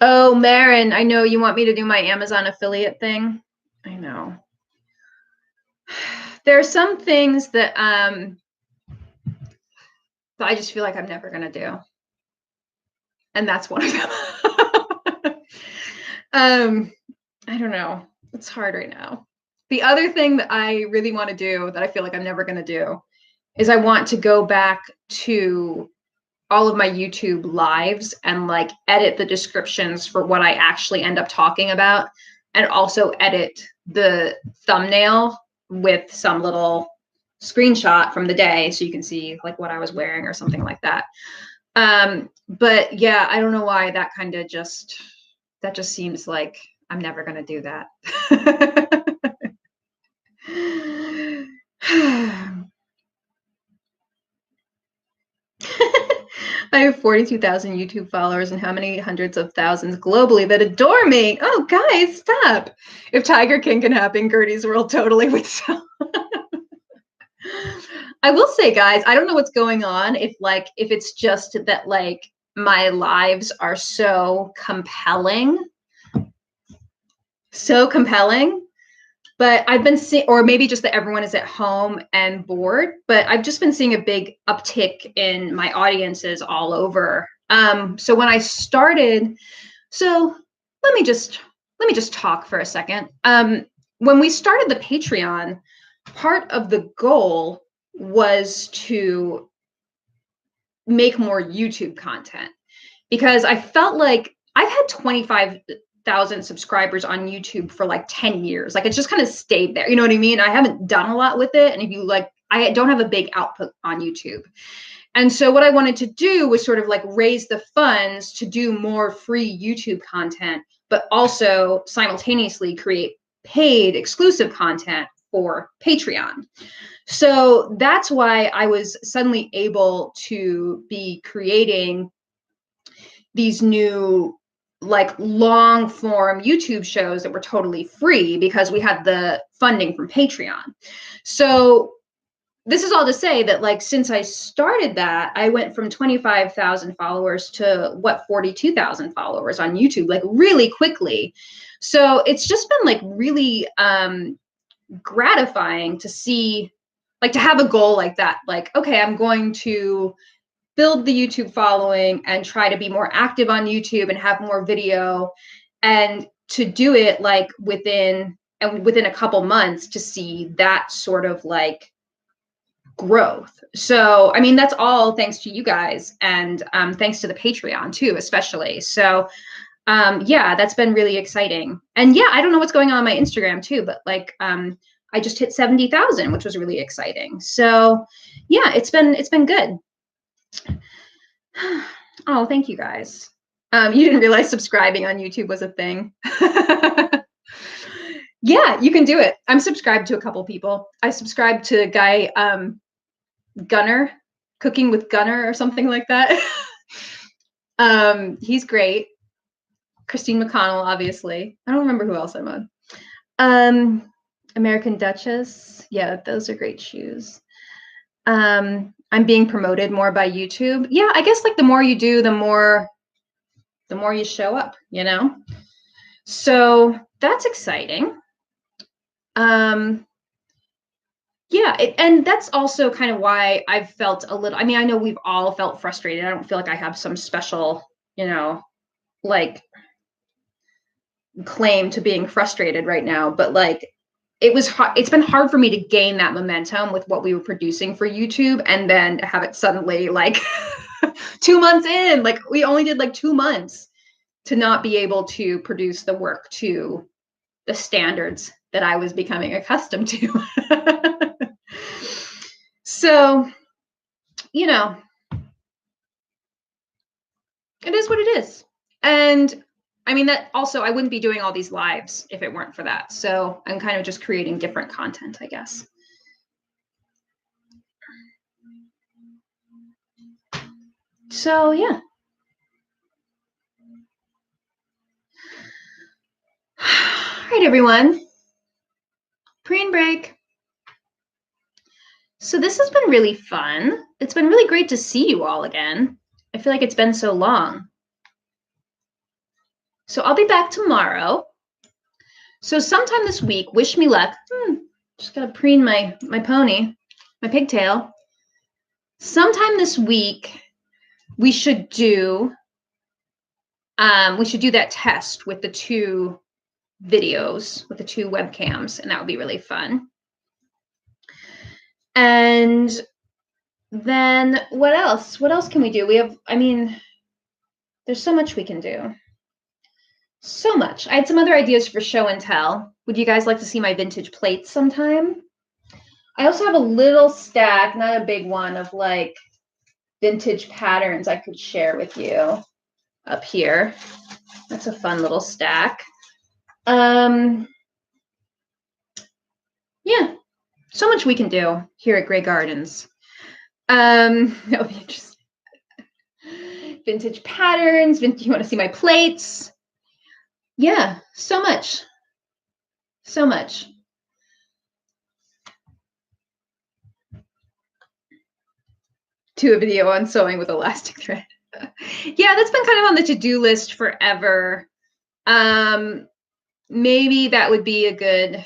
Oh, Marin, I know you want me to do my Amazon affiliate thing. I know. There are some things that I just feel like I'm never going to do. And that's one of them. I don't know. It's hard right now. The other thing that I really want to do that I feel like I'm never going to do is I want to go back to all of my YouTube lives and like edit the descriptions for what I actually end up talking about, and also edit the thumbnail with some little screenshot from the day so you can see like what I was wearing or something like that. But yeah, I don't know why that just seems like I'm never going to do that. I have 42,000 YouTube followers and how many hundreds of thousands globally that adore me. Oh, guys, stop. If Tiger King can happen, Gertie's world totally would sell. I will say, guys, I don't know what's going on. If it's just that like my lives are so compelling, but I've been seeing, or maybe just that everyone is at home and bored, but I've just been seeing a big uptick in my audiences all over. So when I started, so let me just talk for a second. When we started the Patreon, part of the goal was to make more YouTube content, because I felt like I've had 25,000 subscribers on YouTube for like 10 years. Like it's just kind of stayed there. You know what I mean? I haven't done a lot with it. And if you like, I don't have a big output on YouTube. And so what I wanted to do was sort of like raise the funds to do more free YouTube content, but also simultaneously create paid exclusive content for Patreon. So that's why I was suddenly able to be creating these new like long form YouTube shows that were totally free because we had the funding from Patreon. So this is all to say that like since I started that, I went from 25,000 followers to what, 42,000 followers on YouTube, like really quickly. So it's just been like really gratifying to see, like to have a goal like that. Like, okay, I'm going to build the YouTube following and try to be more active on YouTube and have more video, and to do it like within a couple months to see that sort of like growth. So, I mean, that's all thanks to you guys, and thanks to the Patreon too, especially. So, yeah, that's been really exciting. And yeah, I don't know what's going on my Instagram too, but like, I just hit 70,000, which was really exciting. So, yeah, it's been good. Oh, thank you guys. You didn't realize subscribing on YouTube was a thing. Yeah, you can do it. I'm subscribed to a couple people. I subscribed to a guy, Gunner, Cooking with Gunner or something like that. He's great. Christine McConnell, obviously. I don't remember who else I'm on. American Duchess. Yeah, those are great shoes. I'm being promoted more by YouTube. Yeah, I guess like the more you do, the more you show up, you know? So that's exciting. Yeah, and that's also kind of why I've felt a little, I mean, I know we've all felt frustrated. I don't feel like I have some special, you know, like claim to being frustrated right now, but like it's been hard for me to gain that momentum with what we were producing for YouTube and then have it suddenly like 2 months in, like we only did like 2 months to not be able to produce the work to the standards that I was becoming accustomed to. So, you know, it is what it is. And I mean, that also, I wouldn't be doing all these lives if it weren't for that. So I'm kind of just creating different content, I guess. So, yeah. All right, everyone. Preen break. So this has been really fun. It's been really great to see you all again. I feel like it's been so long. So I'll be back tomorrow. So sometime this week, wish me luck. Just gotta preen my pony, my pigtail. Sometime this week, we should do that test with the 2 videos, with the 2 webcams, and that would be really fun. And then what else? What else can we do? We have, I mean, there's so much we can do. So much. I had some other ideas for show and tell. Would you guys like to see my vintage plates sometime? I also have a little stack, not a big one, of like vintage patterns I could share with you up here. That's a fun little stack. Yeah, so much we can do here at Grey Gardens. That would be interesting. Vintage patterns. You want to see my plates? Yeah, so much. So much. Do a video on sewing with elastic thread. Yeah, that's been kind of on the to-do list forever. Maybe that would be a good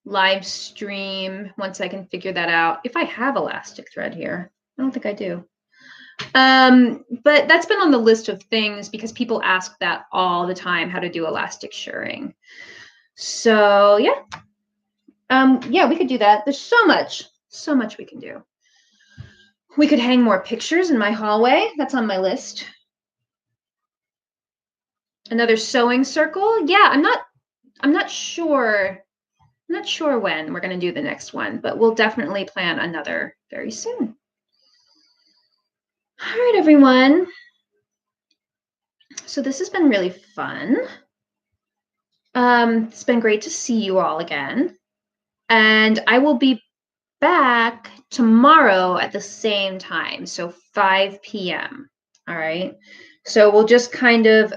live stream once I can figure that out. If I have elastic thread here. I don't think I do. But that's been on the list of things because people ask that all the time, how to do elastic shirring. So yeah. Yeah, we could do that. There's so much we can do. We could hang more pictures in my hallway. That's on my list. Another sewing circle. Yeah, I'm not sure. I'm not sure when we're going to do the next one, but we'll definitely plan another very soon. All right, everyone. So this has been really fun. It's been great to see you all again. And I will be back tomorrow at the same time, so 5 p.m. All right. So we'll just kind of,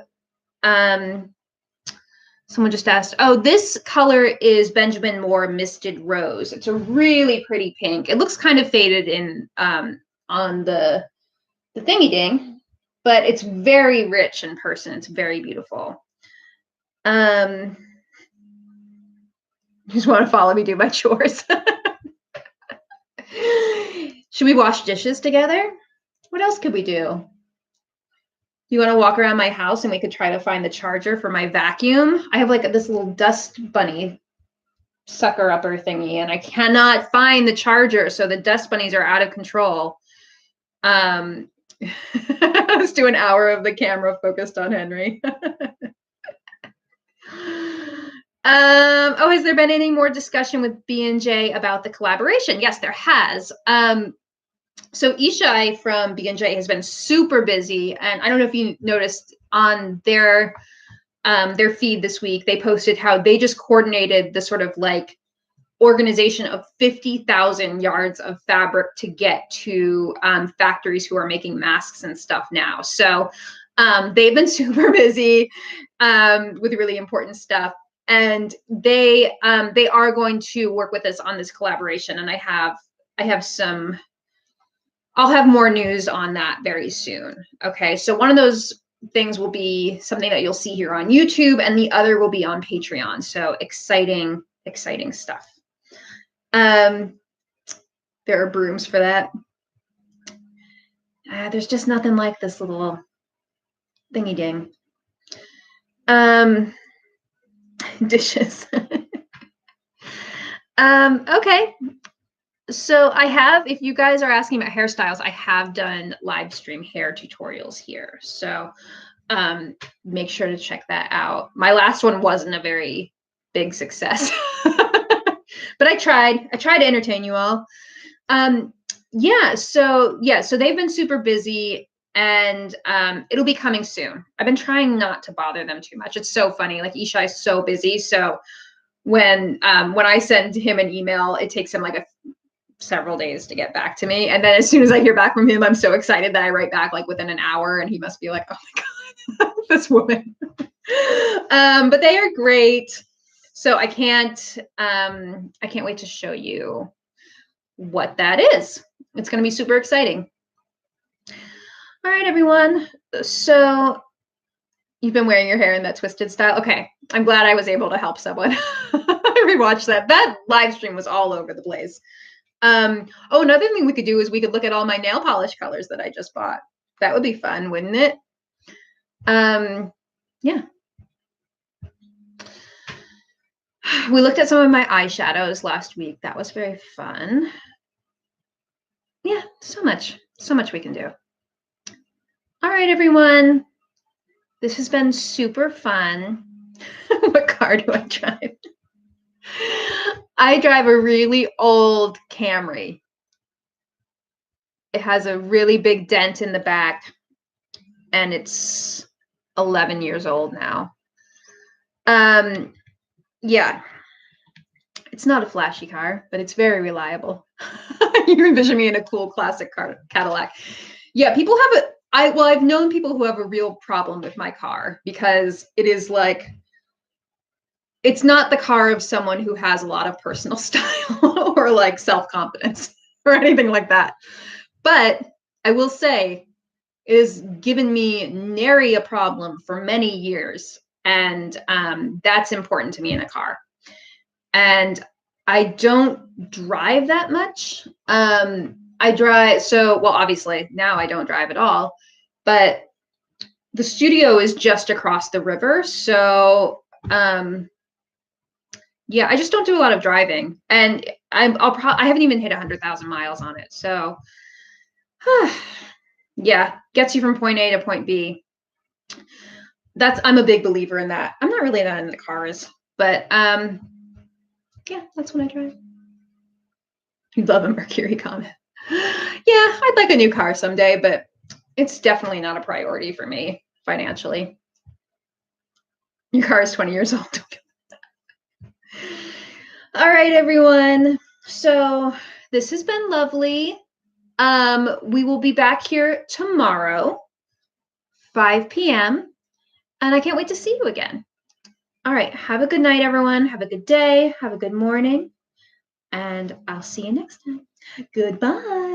someone just asked, oh, this color is Benjamin Moore Misted Rose. It's a really pretty pink. It looks kind of faded in on the thingy ding, but it's very rich in person. It's very beautiful. You just want to follow me do my chores. Should we wash dishes together? What else could we do? You want to walk around my house and we could try to find the charger for my vacuum? I have like this little dust bunny sucker upper thingy and I cannot find the charger. So the dust bunnies are out of control. Let's do an hour of the camera focused on Henry. Oh, has there been any more discussion with B&J about the collaboration? Yes, there has. So Ishai from B&J has been super busy, and I don't know if you noticed on their feed this week, they posted how they just coordinated the sort of like organization of 50,000 yards of fabric to get to factories who are making masks and stuff now. So they've been super busy with really important stuff. And they are going to work with us on this collaboration. And I I'll have more news on that very soon. Okay, so one of those things will be something that you'll see here on YouTube, and the other will be on Patreon. So exciting, exciting stuff. There are brooms for that. There's just nothing like this little thingy ding. Dishes. Okay. So I have, if you guys are asking about hairstyles, I have done live stream hair tutorials here. So make sure to check that out. My last one wasn't a very big success, but I tried to entertain you all. So they've been super busy, and it'll be coming soon. I've been trying not to bother them too much. It's so funny. Like Ishai is so busy. So when I send him an email, it takes him like several days to get back to me. And then as soon as I hear back from him, I'm so excited that I write back like within an hour, and he must be like, oh my God, this woman. But they are great. So I can't wait to show you what that is. It's going to be super exciting. All right, everyone. So you've been wearing your hair in that twisted style. Okay. I'm glad I was able to help someone. I rewatched that. That live stream was all over the place. Another thing we could do is we could look at all my nail polish colors that I just bought. That would be fun, wouldn't it? Yeah. We looked at some of my eyeshadows last week. That was very fun. Yeah, so much we can do. All right, everyone. This has been super fun. What car do I drive? I drive a really old Camry. It has a really big dent in the back, and it's 11 years old now. Yeah, it's not a flashy car, but it's very reliable. You envision me in a cool classic Cadillac. Yeah, people have I've known people who have a real problem with my car, because it is like, it's not the car of someone who has a lot of personal style or like self-confidence or anything like that. But I will say it has given me nary a problem for many years. And that's important to me in a car. And I don't drive that much. I drive, obviously now I don't drive at all, but the studio is just across the river. So yeah, I just don't do a lot of driving, and I haven't even hit 100,000 miles on it. So yeah, gets you from point A to point B. I'm a big believer in that. I'm not really that into cars, but yeah, that's what I drive. You'd love a Mercury Comet. Yeah, I'd like a new car someday, but it's definitely not a priority for me financially. Your car is 20 years old. All right, everyone. So this has been lovely. We will be back here tomorrow, 5 p.m. And I can't wait to see you again. All right. Have a good night, everyone. Have a good day. Have a good morning. And I'll see you next time. Goodbye.